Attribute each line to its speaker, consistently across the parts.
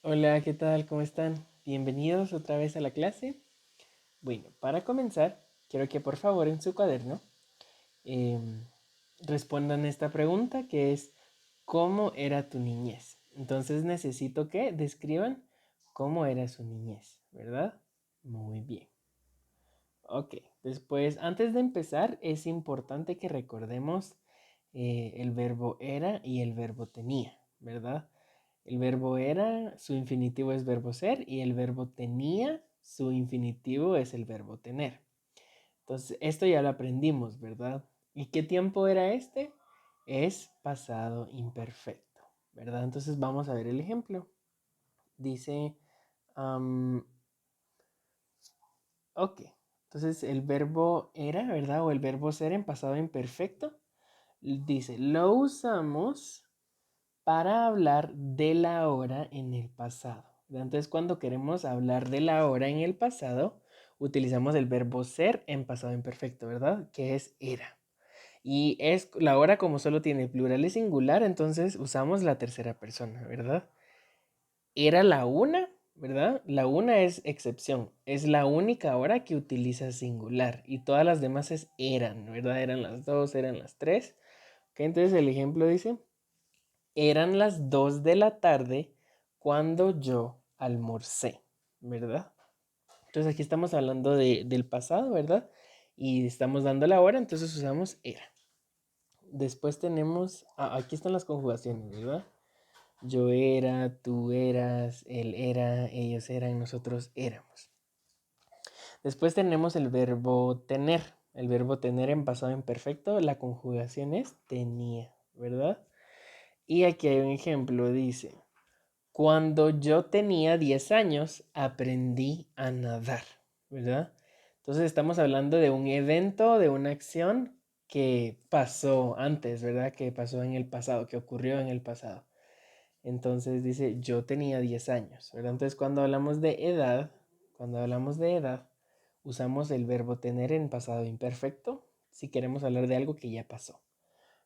Speaker 1: Hola, ¿qué tal? ¿Cómo están? Bienvenidos otra vez a la clase. Bueno, para comenzar, quiero que por favor en su cuaderno em, respondan esta pregunta que es ¿cómo era tu niñez? Entonces necesito que describan cómo era su niñez, ¿verdad? Muy bien. Ok, después, antes de empezar, es importante que recordemos el verbo era y el verbo tenía, ¿verdad? El verbo era, su infinitivo es verbo ser y el verbo tenía, su infinitivo es el verbo tener. Entonces, esto ya lo aprendimos, ¿verdad? ¿Y qué tiempo era este? Es pasado imperfecto, ¿verdad? Entonces vamos a ver el ejemplo. Dice, am, ok, entonces el verbo era, ¿verdad? O el verbo ser en pasado imperfecto. Dice, lo usamos para hablar de la hora en el pasado. Entonces, cuando queremos hablar de la hora en el pasado, utilizamos el verbo ser en pasado imperfecto, ¿verdad? Que es era. Y es la hora como solo tiene plural y singular, entonces usamos la tercera persona, ¿verdad? Era la una, ¿verdad? La una es excepción, es la única hora que utiliza singular y todas las demás es eran, ¿verdad? Eran las dos, eran las tres. Ok, entonces el ejemplo dice, eran las 2 de la tarde cuando yo almorcé, ¿verdad? Entonces aquí estamos hablando del pasado, ¿verdad? Y estamos dando la hora, entonces usamos era. Después tenemos, aquí están las conjugaciones, ¿verdad? Yo era, tú eras, él era, ellos eran, nosotros éramos. Después tenemos el verbo tener. El verbo tener en pasado imperfecto, la conjugación es tenía, ¿verdad? Y aquí hay un ejemplo, dice, cuando yo tenía 10 años, aprendí a nadar, ¿verdad? Entonces estamos hablando de un evento, de una acción que pasó antes, ¿verdad? Que pasó en el pasado, que ocurrió en el pasado. Entonces dice, yo tenía 10 años, ¿verdad? Entonces cuando hablamos de edad, usamos el verbo tener en pasado imperfecto si queremos hablar de algo que ya pasó.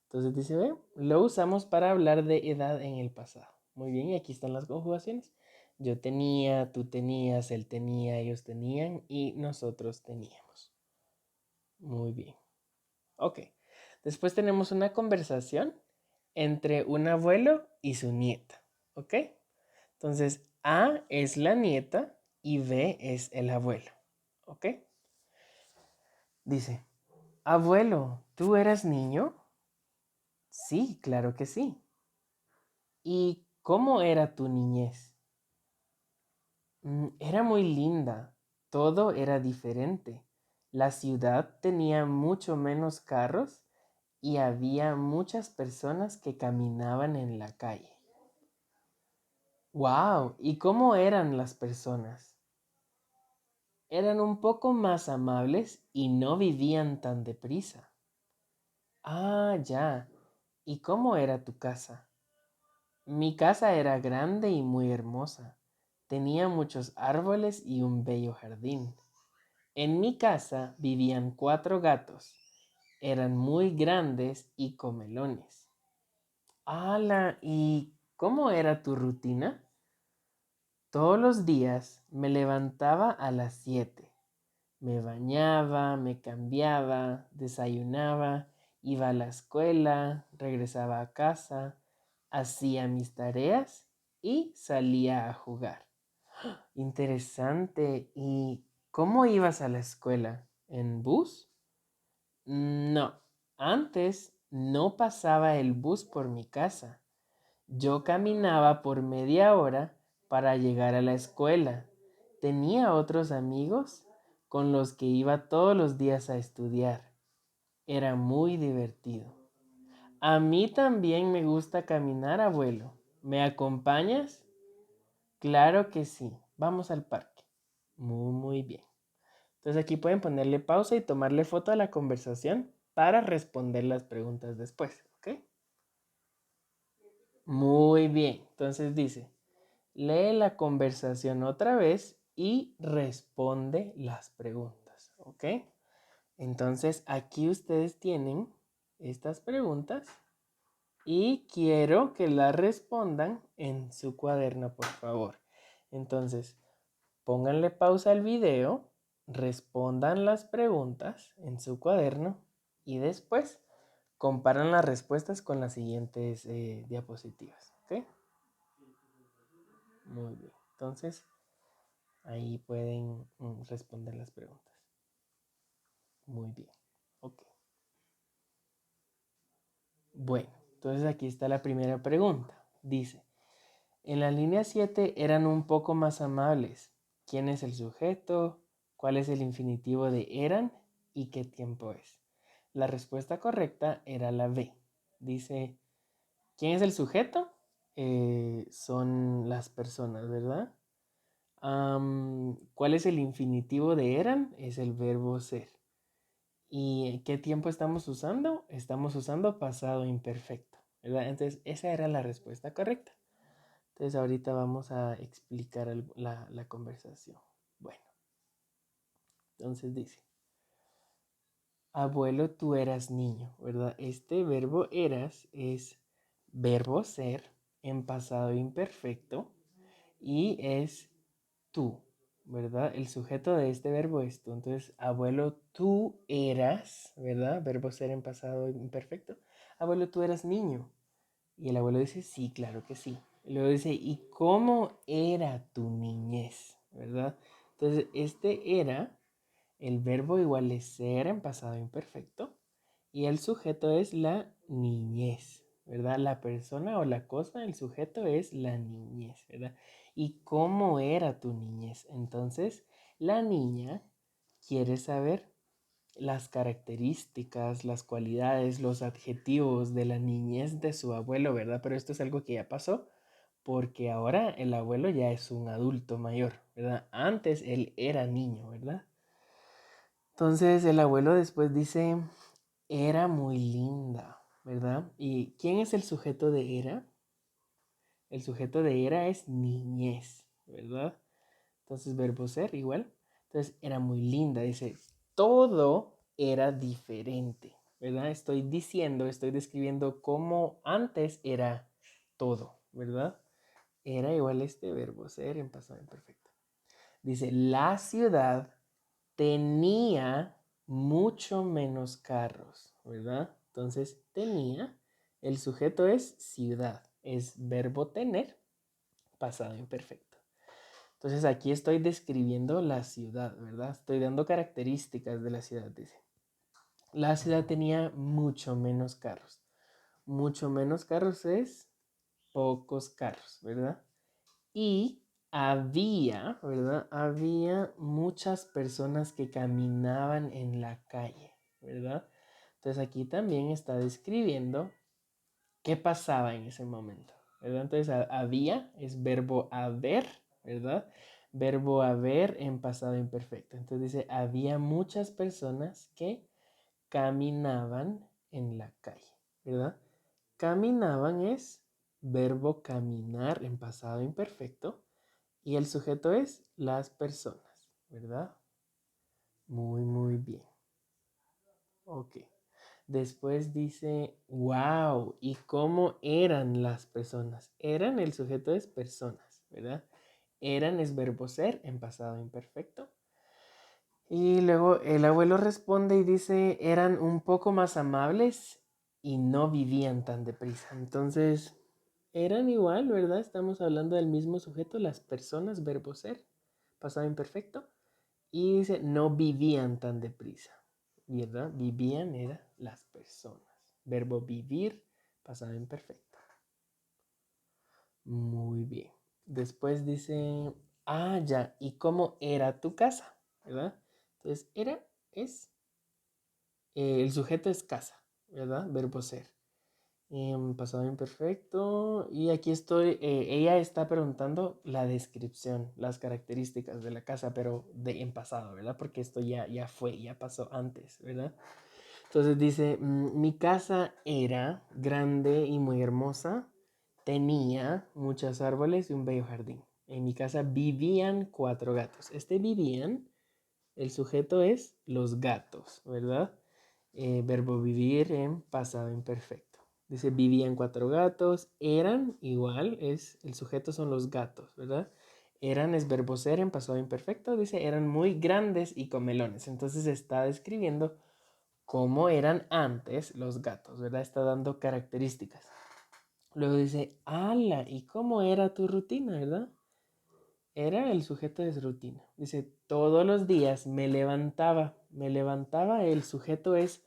Speaker 1: Entonces dice, ve, lo usamos para hablar de edad en el pasado. Muy bien, y aquí están las conjugaciones. Yo tenía, tú tenías, él tenía, ellos tenían y nosotros teníamos. Muy bien. Ok. Después tenemos una conversación entre un abuelo y su nieta. ¿Ok? Entonces, A es la nieta y B es el abuelo. ¿Ok? Dice, abuelo, ¿tú eras niño? Sí, claro que sí. ¿Y cómo era tu niñez? Era muy linda. Todo era diferente. La ciudad tenía mucho menos carros y había muchas personas que caminaban en la calle. ¡Wow! ¿Y cómo eran las personas? Eran un poco más amables y no vivían tan deprisa. Ah, ya. ¿Y cómo era tu casa? Mi casa era grande y muy hermosa. Tenía muchos árboles y un bello jardín. En mi casa vivían 4 gatos. Eran muy grandes y comelones. ¡Hala! ¿Y cómo era tu rutina? Todos los días me levantaba a las 7. Me bañaba, me cambiaba, desayunaba, iba a la escuela, regresaba a casa, hacía mis tareas y salía a jugar. Interesante. ¿Y cómo ibas a la escuela? ¿En bus? No, antes no pasaba el bus por mi casa. Yo caminaba por media hora para llegar a la escuela. Tenía otros amigos con los que iba todos los días a estudiar. Era muy divertido. A mí también me gusta caminar, abuelo. ¿Me acompañas? Claro que sí. Vamos al parque. Muy bien. Entonces aquí pueden ponerle pausa y tomarle foto a la conversación para responder las preguntas después, ¿ok? Muy bien. Entonces dice, lee la conversación otra vez y responde las preguntas, ¿ok? Entonces aquí ustedes tienen estas preguntas y quiero que las respondan en su cuaderno, por favor. Entonces, pónganle pausa al video, respondan las preguntas en su cuaderno y después comparan las respuestas con las siguientes diapositivas. ¿Ok? Muy bien. Entonces, ahí pueden responder las preguntas. Muy bien. Ok. Bueno, entonces aquí está la primera pregunta. Dice, en la línea 7 eran un poco más amables. ¿Quién es el sujeto? ¿Cuál es el infinitivo de eran? ¿Y qué tiempo es? La respuesta correcta era la B. Dice, ¿quién es el sujeto? Son las personas, ¿verdad? ¿Cuál es el infinitivo de eran? Es el verbo ser. ¿Y qué tiempo estamos usando? Estamos usando pasado imperfecto, ¿verdad? Entonces, esa era la respuesta correcta. Entonces, ahorita vamos a explicar la conversación. Bueno, entonces dice, abuelo, tú eras niño, ¿verdad? Este verbo eras es verbo ser en pasado imperfecto y es tú, ¿verdad? El sujeto de este verbo es tú. Entonces, abuelo, tú eras, ¿verdad? Verbo ser en pasado imperfecto. Abuelo, tú eras niño. Y el abuelo dice, sí, claro que sí. Y luego dice, ¿y cómo era tu niñez? ¿Verdad? Entonces, este era, el verbo igual es ser en pasado imperfecto. Y el sujeto es la niñez, ¿verdad? La persona o la cosa, el sujeto es la niñez, ¿verdad? ¿Y cómo era tu niñez? Entonces, la niña quiere saber las características, las cualidades, los adjetivos de la niñez de su abuelo, ¿verdad? Pero esto es algo que ya pasó, porque ahora el abuelo ya es un adulto mayor, ¿verdad? Antes él era niño, ¿verdad? Entonces el abuelo después dice, era muy linda, ¿verdad? ¿Y quién es el sujeto de era? El sujeto de era es niñez, ¿verdad? Entonces verbo ser igual. Entonces era muy linda, dice, todo era diferente, ¿verdad? Estoy diciendo, estoy describiendo cómo antes era todo, ¿verdad? Era igual este verbo ser en pasado imperfecto. Dice, la ciudad tenía mucho menos carros, ¿verdad? Entonces, tenía, el sujeto es ciudad, es verbo tener, pasado imperfecto. Entonces, aquí estoy describiendo la ciudad, ¿verdad? Estoy dando características de la ciudad, dice. La ciudad tenía mucho menos carros. Mucho menos carros es pocos carros, ¿verdad? Y había, ¿verdad? Había muchas personas que caminaban en la calle, ¿verdad? Entonces aquí también está describiendo qué pasaba en ese momento, ¿verdad? Entonces había es verbo haber, ¿verdad? Verbo haber en pasado imperfecto. Entonces dice, había muchas personas que caminaban en la calle, ¿verdad? Caminaban es verbo caminar en pasado imperfecto y el sujeto es las personas, ¿verdad? Muy, muy bien. Ok. Después dice, wow, ¿y cómo eran las personas? Eran, el sujeto es personas, ¿verdad? Eran es verbo ser en pasado imperfecto. Y luego el abuelo responde y dice, eran un poco más amables y no vivían tan deprisa. Entonces, eran igual, ¿verdad? Estamos hablando del mismo sujeto, las personas, verbo ser, pasado imperfecto. Y dice, no vivían tan deprisa, ¿verdad? Vivían era las personas. Verbo vivir, pasado imperfecto. Muy bien. Después dice, ah, ya, ¿y cómo era tu casa? ¿Verdad? Entonces, era es, el sujeto es casa, ¿verdad? Verbo ser. Pasado imperfecto. Y aquí estoy, ella está preguntando la descripción, las características de la casa, pero en pasado, ¿verdad? Porque esto ya fue, ya pasó antes, ¿verdad? Entonces dice, mi casa era grande y muy hermosa, tenía muchos árboles y un bello jardín. En mi casa vivían 4 gatos. Este vivían, el sujeto es los gatos, ¿verdad? Verbo vivir en pasado imperfecto. Dice, vivían 4 gatos, eran igual, es el sujeto son los gatos, ¿verdad? Eran es verbo ser en pasado imperfecto, dice, eran muy grandes y comelones. Entonces está describiendo cómo eran antes los gatos, ¿verdad? Está dando características. Luego dice, ala, ¿y cómo era tu rutina, verdad? Era el sujeto de rutina. Dice, todos los días me levantaba. Me levantaba, el sujeto es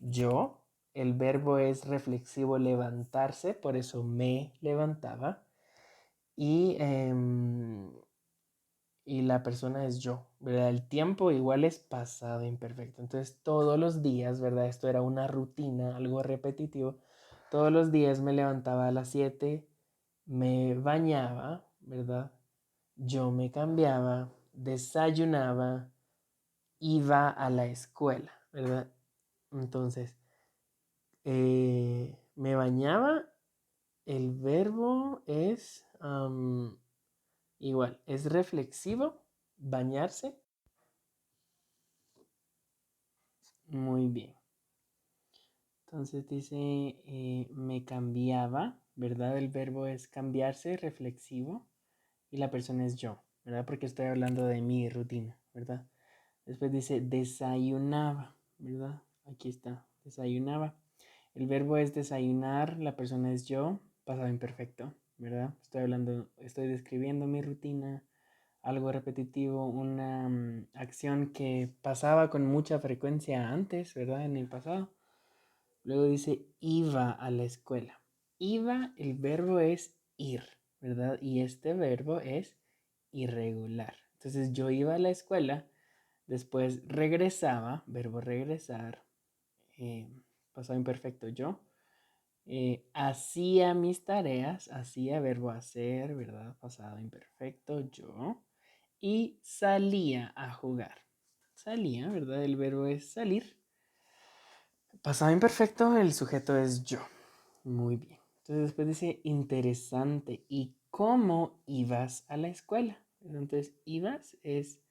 Speaker 1: yo. El verbo es reflexivo levantarse, por eso me levantaba. Y, y la persona es yo, ¿verdad? El tiempo igual es pasado imperfecto. Entonces, todos los días, ¿verdad? Esto era una rutina, algo repetitivo. Todos los días me levantaba a las 7, me bañaba, ¿verdad? Yo me cambiaba, desayunaba, iba a la escuela, ¿verdad? Entonces, me bañaba, el verbo es igual, es reflexivo, bañarse. Muy bien. Entonces dice, me cambiaba, ¿verdad? El verbo es cambiarse, reflexivo, y la persona es yo, ¿verdad? Porque estoy hablando de mi rutina, ¿verdad? Después dice desayunaba, ¿verdad? Aquí está, desayunaba. El verbo es desayunar, la persona es yo, pasado imperfecto, ¿verdad? Estoy describiendo mi rutina, algo repetitivo, una acción que pasaba con mucha frecuencia antes, ¿verdad? En el pasado. Luego dice iba a la escuela. Iba, el verbo es ir, ¿verdad? Y este verbo es irregular. Entonces yo iba a la escuela, después regresaba, verbo regresar, eh, pasado imperfecto yo. Hacía mis tareas, hacía verbo hacer, ¿verdad? Pasado imperfecto yo. Y salía a jugar. Salía, ¿verdad? El verbo es salir. Pasado imperfecto, el sujeto es yo. Muy bien. Entonces después dice interesante. ¿Y cómo ibas a la escuela? Entonces, ibas es,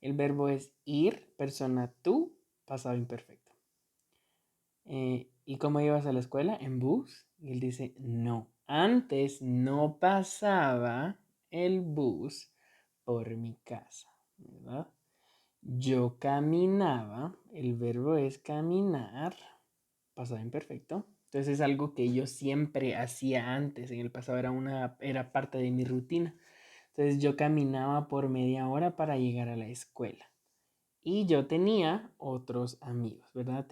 Speaker 1: el verbo es ir, persona tú, pasado imperfecto. ¿Y cómo ibas a la escuela? ¿En bus? Y él dice, no. Antes no pasaba el bus por mi casa, ¿verdad? Yo caminaba, el verbo es caminar, pasado imperfecto. Entonces es algo que yo siempre hacía antes, en el pasado era parte de mi rutina. Entonces yo caminaba por media hora para llegar a la escuela. Y yo tenía otros amigos, ¿verdad?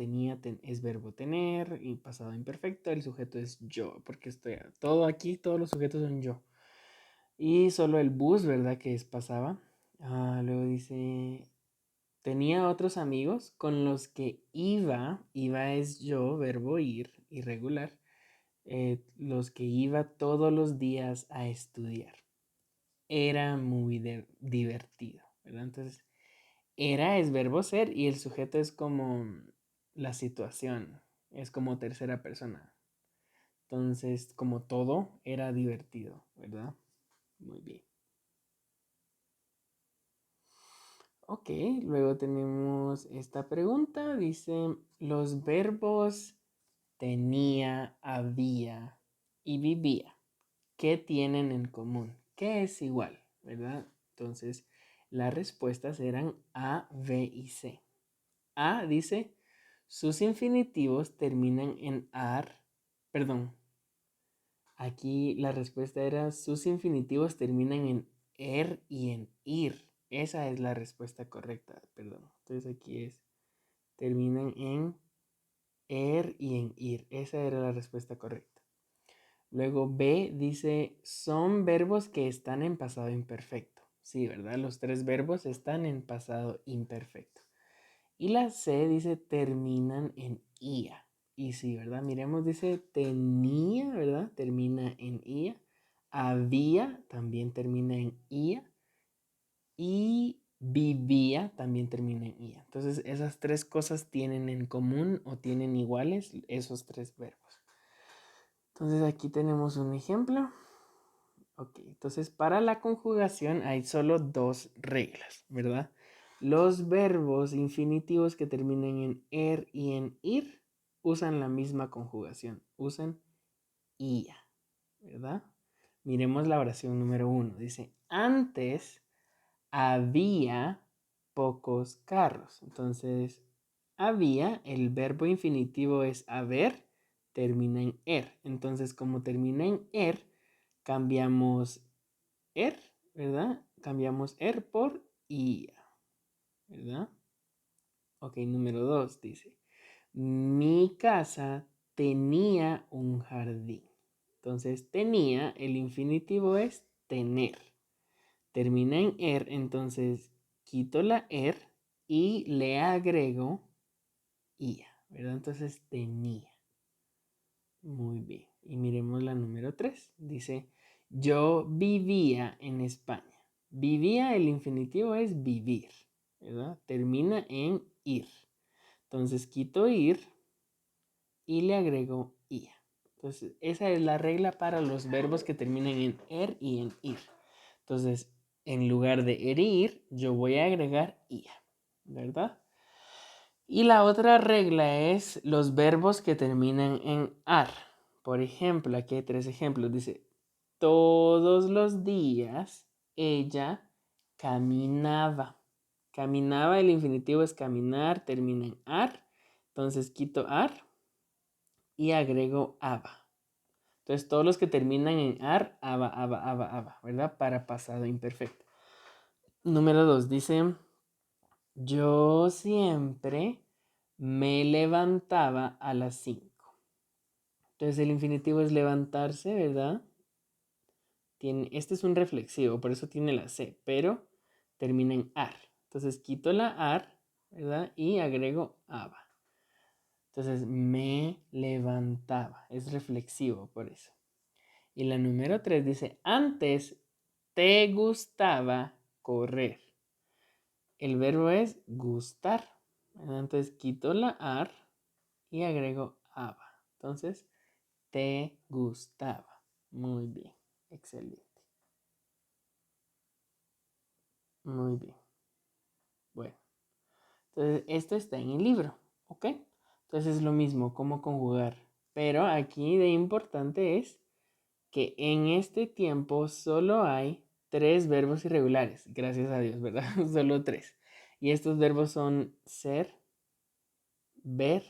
Speaker 1: Es verbo tener y pasado imperfecto, el sujeto es yo, porque todo aquí, todos los sujetos son yo. Y solo el bus, ¿verdad? Que es pasaba. Luego dice, tenía otros amigos con los que iba es yo, verbo ir, irregular, los que iba todos los días a estudiar. Era muy divertido, ¿verdad? Entonces, era es verbo ser y el sujeto es como la situación, es como tercera persona. Entonces, como todo, era divertido, ¿verdad? Muy bien. Ok, luego tenemos esta pregunta. Dice, los verbos tenía, había y vivía. ¿Qué tienen en común? ¿Qué es igual? ¿Verdad? Entonces, las respuestas eran A, B y C. A dice, sus infinitivos terminan en ar, perdón, aquí la respuesta era, sus infinitivos terminan en er y en ir. Esa es la respuesta correcta, perdón. Entonces aquí terminan en er y en ir. Esa era la respuesta correcta. Luego B dice, son verbos que están en pasado imperfecto. Sí, ¿verdad? Los tres verbos están en pasado imperfecto. Y la C dice terminan en ia. Y sí, ¿verdad? Miremos, dice tenía, ¿verdad? Termina en ia. Había también termina en ia. Y vivía también termina en ia. Entonces, esas tres cosas tienen en común o tienen iguales esos tres verbos. Entonces, aquí tenemos un ejemplo. Ok, entonces para la conjugación hay solo dos reglas, ¿verdad? Los verbos infinitivos que terminen en er y en ir usan la misma conjugación, usan ia, ¿verdad? Miremos la oración número 1. Dice, antes había pocos carros. Entonces, había, el verbo infinitivo es haber, termina en er. Entonces, como termina en er, cambiamos er, ¿verdad? Cambiamos er por ia, ¿verdad? Ok, número 2 dice, mi casa tenía un jardín. Entonces, tenía, el infinitivo es tener. Termina en er, entonces quito la er y le agrego ia, ¿verdad? Entonces tenía. Muy bien. Y miremos la número 3. Dice, yo vivía en España. Vivía, el infinitivo es vivir, ¿verdad? Termina en ir. Entonces quito ir y le agrego ia. Entonces esa es la regla para los verbos que terminan en er y en ir. Entonces, en lugar de er y ir, yo voy a agregar ia, ¿verdad? Y la otra regla es los verbos que terminan en ar. Por ejemplo, aquí hay 3 ejemplos. Dice, todos los días ella caminaba. Caminaba, el infinitivo es caminar, termina en ar. Entonces quito ar y agrego aba. Entonces todos los que terminan en ar, aba, aba, aba, aba, ¿verdad? Para pasado imperfecto. Número 2 dice, yo siempre me levantaba a las 5. Entonces el infinitivo es levantarse, ¿verdad? Este es un reflexivo, por eso tiene la C, pero termina en ar. Entonces quito la ar, ¿verdad? Y agrego aba. Entonces me levantaba, es reflexivo por eso. Y la número 3 dice, antes te gustaba correr. El verbo es gustar. Entonces quito la ar y agrego aba. Entonces, te gustaba. Muy bien. Excelente. Muy bien. Bueno, entonces esto está en el libro. ¿Ok? Entonces es lo mismo, cómo conjugar. Pero aquí de importante es que en este tiempo solo hay 3 verbos irregulares. Gracias a Dios, ¿verdad? Solo 3. Y estos verbos son ser, ver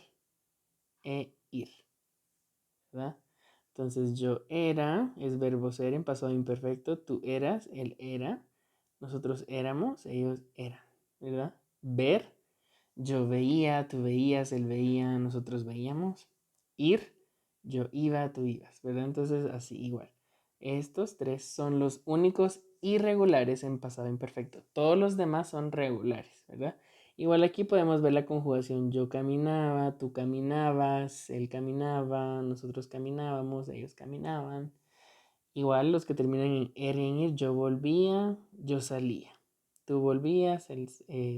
Speaker 1: e ir, ¿verdad? Entonces yo era, es verbo ser en pasado imperfecto, tú eras, él era, nosotros éramos, ellos eran, ¿verdad? Ver, yo veía, tú veías, él veía, nosotros veíamos. Ir, yo iba, tú ibas, ¿verdad? Entonces así igual. Estos 3 son los únicos irregulares en pasado imperfecto. Todos los demás son regulares, ¿verdad? Igual aquí podemos ver la conjugación yo caminaba, tú caminabas, él caminaba, nosotros caminábamos, ellos caminaban. Igual los que terminan en er y en ir, yo volvía, yo salía. Tú volvías,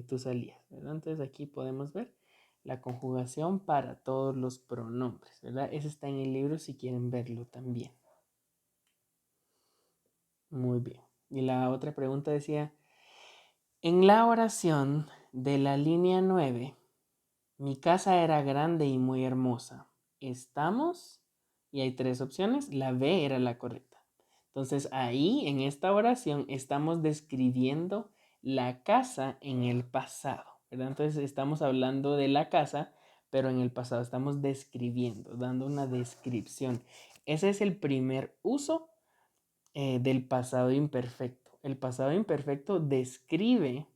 Speaker 1: tú salías, ¿verdad? Entonces aquí podemos ver la conjugación para todos los pronombres, ¿verdad? Ese está en el libro si quieren verlo también. Muy bien. Y la otra pregunta decía, en la oración de la línea 9, mi casa era grande y muy hermosa. ¿Estamos? Y hay 3 opciones. La B era la correcta. Entonces ahí en esta oración estamos describiendo la casa en el pasado, ¿verdad? Entonces estamos hablando de la casa, pero en el pasado estamos describiendo, dando una descripción. Ese es el primer uso del pasado imperfecto. El pasado imperfecto describe,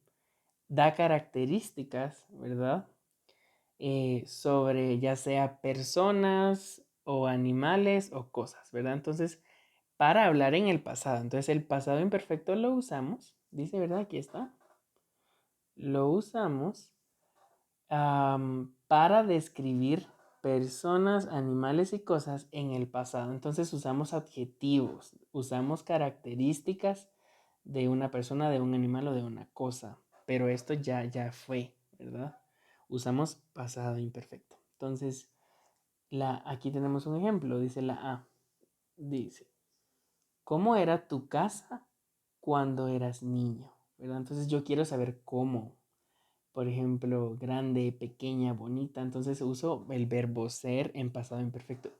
Speaker 1: da características, ¿verdad? Sobre ya sea personas o animales o cosas, ¿verdad? Entonces, para hablar en el pasado. Entonces, el pasado imperfecto lo usamos, dice, ¿verdad? Aquí está. Lo usamos para describir personas, animales y cosas en el pasado. Entonces, usamos adjetivos, usamos características de una persona, de un animal o de una cosa. Pero esto ya fue, ¿verdad? Usamos pasado imperfecto. Entonces, aquí tenemos un ejemplo, dice la A. Dice, ¿cómo era tu casa cuando eras niño? ¿Verdad? Entonces yo quiero saber cómo. Por ejemplo, grande, pequeña, bonita. Entonces uso el verbo ser en pasado imperfecto.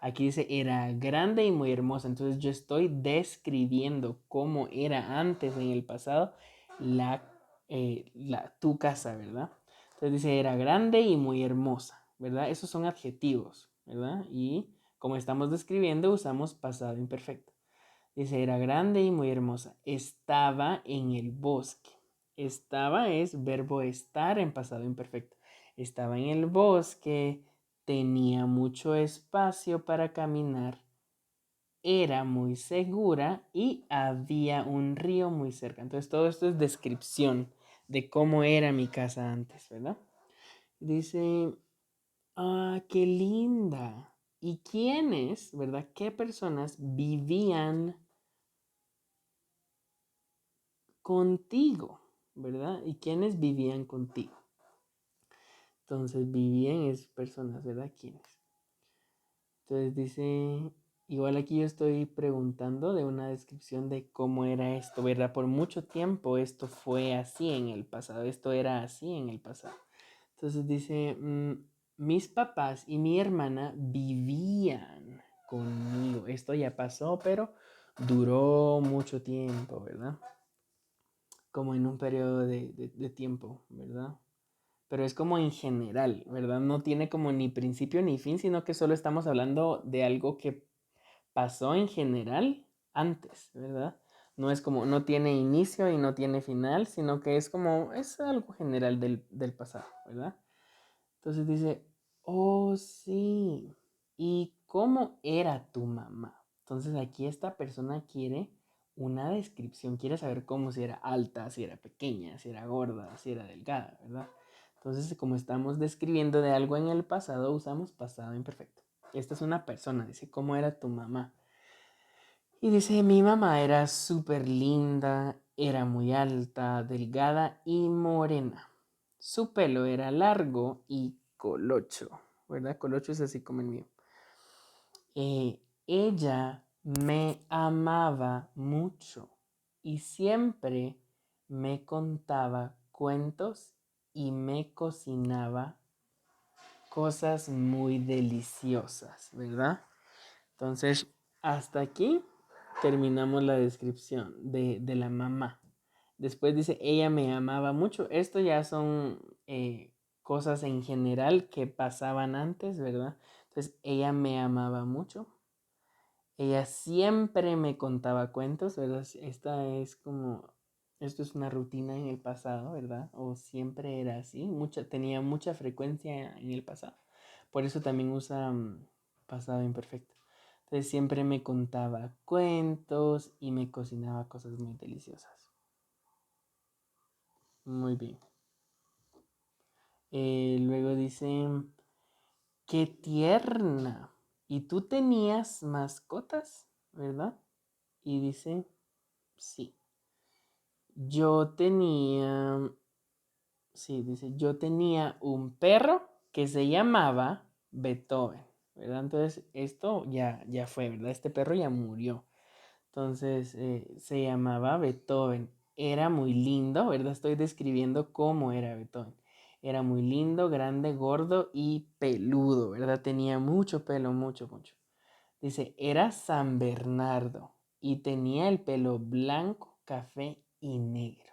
Speaker 1: Aquí dice, era grande y muy hermosa. Entonces yo estoy describiendo cómo era antes en el pasado la, tu casa, ¿verdad? Entonces dice, era grande y muy hermosa, ¿verdad? Esos son adjetivos, ¿verdad? Y como estamos describiendo, usamos pasado imperfecto. Dice, era grande y muy hermosa. Estaba en el bosque. Estaba es verbo estar en pasado imperfecto. Estaba en el bosque, tenía mucho espacio para caminar, era muy segura y había un río muy cerca. Entonces todo esto es descripción de cómo era mi casa antes, ¿verdad? Dice, qué linda. ¿Y quiénes, verdad? ¿Qué personas vivían contigo, verdad? ¿Y quiénes vivían contigo? Entonces, vivían es personas, ¿verdad? ¿Quiénes? Entonces dice, igual aquí yo estoy preguntando de una descripción de cómo era esto, ¿verdad? Por mucho tiempo esto fue así en el pasado, esto era así en el pasado. Entonces dice, mis papás y mi hermana vivían conmigo. Esto ya pasó, pero duró mucho tiempo, ¿verdad? Como en un periodo de tiempo, ¿verdad? Pero es como en general, ¿verdad? No tiene como ni principio ni fin, sino que solo estamos hablando de algo que pasó en general antes, ¿verdad? No es como, no tiene inicio y no tiene final, sino que es como, es algo general del pasado, ¿verdad? Entonces dice, oh sí, ¿y cómo era tu mamá? Entonces aquí esta persona quiere una descripción, quiere saber cómo, si era alta, si era pequeña, si era gorda, si era delgada, ¿verdad? Entonces, como estamos describiendo de algo en el pasado, usamos pasado imperfecto. Esta es una persona, dice, ¿cómo era tu mamá? Y dice, mi mamá era súper linda, era muy alta, delgada y morena. Su pelo era largo y colocho, ¿verdad? Colocho es así como el mío. Ella me amaba mucho y siempre me contaba cuentos y me cocinaba cosas muy deliciosas, ¿verdad? Entonces, hasta aquí terminamos la descripción de la mamá. Después dice, ella me amaba mucho. Esto ya son cosas en general que pasaban antes, ¿verdad? Entonces, ella me amaba mucho. Ella siempre me contaba cuentos, ¿verdad? Esto es una rutina en el pasado, ¿verdad? O siempre era así, tenía mucha frecuencia en el pasado. Por eso también usa pasado imperfecto. Entonces siempre me contaba cuentos y me cocinaba cosas muy deliciosas. Muy bien. Luego dice, qué tierna. ¿Y tú tenías mascotas, verdad? Y dice, sí. Yo tenía, sí, dice, yo tenía un perro que se llamaba Beethoven, ¿verdad? Entonces, esto ya fue, ¿verdad? Este perro ya murió. Entonces, se llamaba Beethoven. Era muy lindo, ¿verdad? Estoy describiendo cómo era Beethoven. Era muy lindo, grande, gordo y peludo, ¿verdad? Tenía mucho pelo, mucho, mucho. Dice, era San Bernardo y tenía el pelo blanco, café y negro,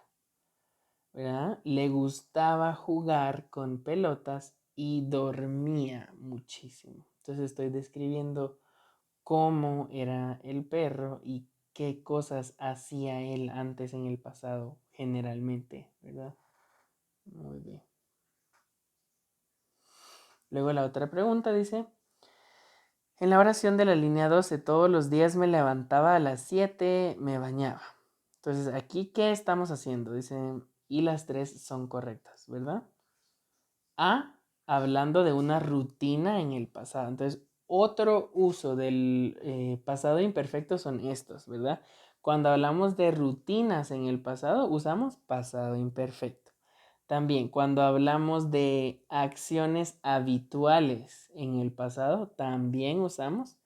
Speaker 1: ¿verdad? Le gustaba jugar con pelotas y dormía muchísimo. Entonces estoy describiendo cómo era el perro y qué cosas hacía él antes en el pasado, generalmente, ¿verdad? Muy bien. Luego la otra pregunta dice, en la oración de la línea 12, todos los días me levantaba a las 7, me bañaba. Entonces, aquí, ¿qué estamos haciendo? Dice, y las tres son correctas, ¿verdad? A, hablando de una rutina en el pasado. Entonces, otro uso del pasado imperfecto son estos, ¿verdad? Cuando hablamos de rutinas en el pasado, usamos pasado imperfecto. También cuando hablamos de acciones habituales en el pasado, también usamos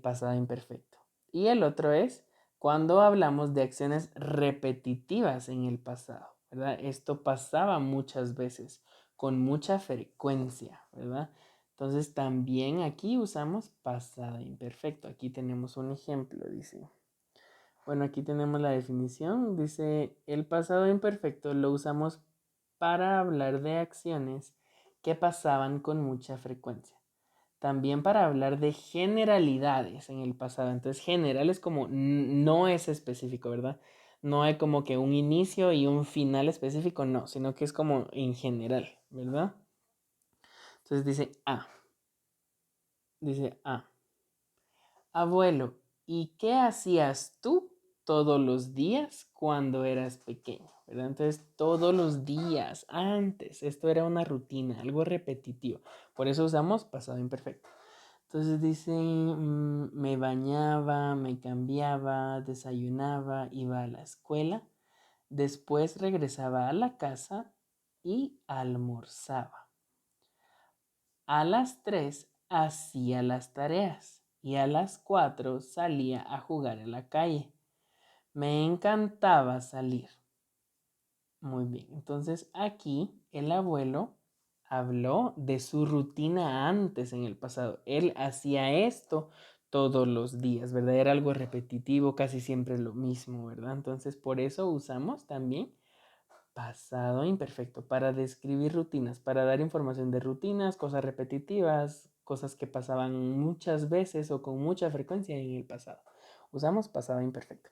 Speaker 1: pasado imperfecto. Y el otro es cuando hablamos de acciones repetitivas en el pasado. ¿verdad? Esto pasaba muchas veces, con mucha frecuencia, ¿verdad? Entonces también aquí usamos pasado imperfecto. Aquí tenemos un ejemplo, dice. Bueno, aquí tenemos la definición. Dice, el pasado imperfecto lo usamos para hablar de acciones que pasaban con mucha frecuencia. También para hablar de generalidades en el pasado. Entonces, general es como no es específico, ¿verdad? No hay como que un inicio y un final específico, no, sino que es como en general, ¿verdad? Entonces dice abuelo, ¿y qué hacías tú todos los días cuando eras pequeño? ¿Verdad? Entonces, todos los días, antes, esto era una rutina, algo repetitivo. Por eso usamos pasado imperfecto. Entonces dice, me bañaba, me cambiaba, desayunaba, iba a la escuela, después regresaba a la casa y almorzaba. A las 3 hacía las tareas y a las 4 salía a jugar en la calle. Me encantaba salir. Muy bien, entonces aquí el abuelo habló de su rutina antes en el pasado. Él hacía esto todos los días, ¿verdad? Era algo repetitivo, casi siempre lo mismo, ¿verdad? Entonces por eso usamos también pasado imperfecto para describir rutinas, para dar información de rutinas, cosas repetitivas, cosas que pasaban muchas veces o con mucha frecuencia en el pasado. Usamos pasado imperfecto.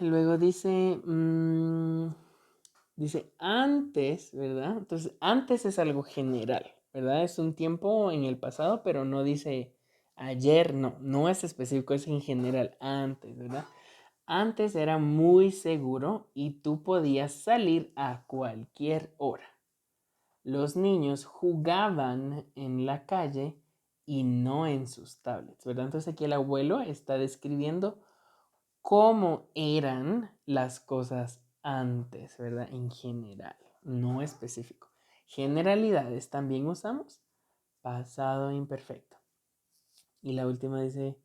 Speaker 1: Luego dice antes, ¿verdad? Entonces, antes es algo general, ¿verdad? Es un tiempo en el pasado, pero no dice ayer, no es específico, es en general, antes, ¿verdad? Antes era muy seguro y tú podías salir a cualquier hora. Los niños jugaban en la calle y no en sus tablets, ¿verdad? Entonces aquí el abuelo está describiendo cómo eran las cosas antes, ¿verdad? En general, no específico. Generalidades también usamos pasado imperfecto. Y la última dice,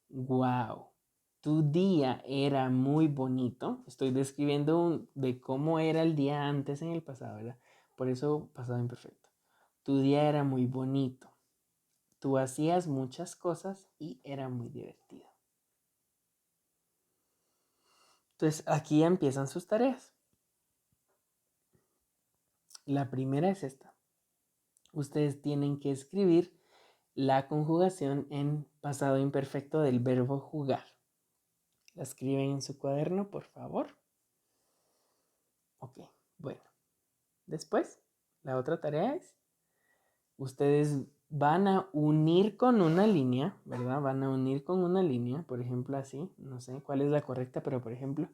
Speaker 1: wow, tu día era muy bonito. Estoy describiendo de cómo era el día antes en el pasado, ¿verdad? Por eso pasado imperfecto. Tu día era muy bonito. Tú hacías muchas cosas y era muy divertido. Entonces aquí empiezan sus tareas. La primera es esta. Ustedes tienen que escribir la conjugación en pasado imperfecto del verbo jugar. La escriben en su cuaderno, por favor. Ok, bueno. Después, la otra tarea es, ustedes van a unir con una línea, ¿verdad? Van a unir con una línea, por ejemplo, así, no sé cuál es la correcta, pero por ejemplo,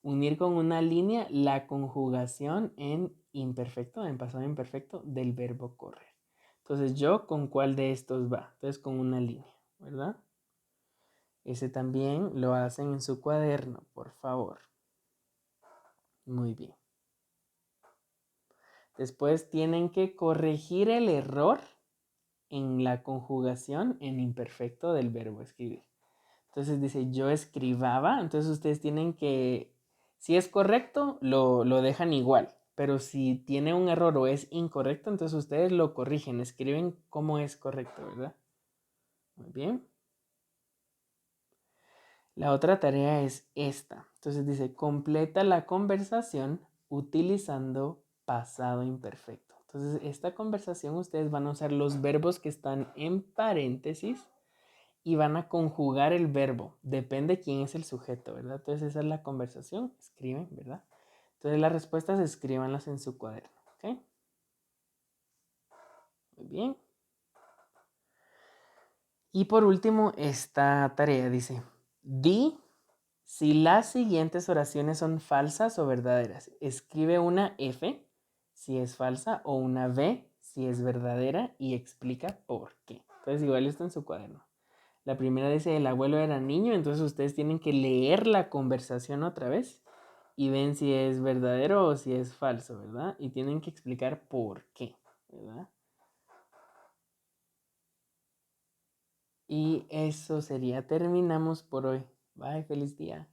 Speaker 1: unir con una línea la conjugación en imperfecto, en pasado imperfecto del verbo correr. Entonces, ¿yo con cuál de estos va? Entonces, con una línea, ¿verdad? Ese también lo hacen en su cuaderno, por favor. Muy bien. Después tienen que corregir el error en la conjugación en imperfecto del verbo escribir. Entonces dice yo escribaba, entonces ustedes tienen que, si es correcto, lo dejan igual, pero si tiene un error o es incorrecto, entonces ustedes lo corrigen, escriben cómo es correcto, ¿verdad? Muy bien. La otra tarea es esta. Entonces dice, completa la conversación utilizando pasado imperfecto. Entonces, esta conversación ustedes van a usar los verbos que están en paréntesis y van a conjugar el verbo. Depende quién es el sujeto, ¿verdad? Entonces, esa es la conversación. Escriben, ¿verdad? Entonces, las respuestas escríbanlas en su cuaderno, ¿ok? Muy bien. Y por último, esta tarea dice, di si las siguientes oraciones son falsas o verdaderas. Escribe una F si es falsa o una V si es verdadera y explica por qué. Entonces igual está en su cuaderno. La primera dice el abuelo era niño, entonces ustedes tienen que leer la conversación otra vez y ven si es verdadero o si es falso, ¿verdad? Y tienen que explicar por qué, ¿verdad? Y eso sería, terminamos por hoy. Bye, feliz día.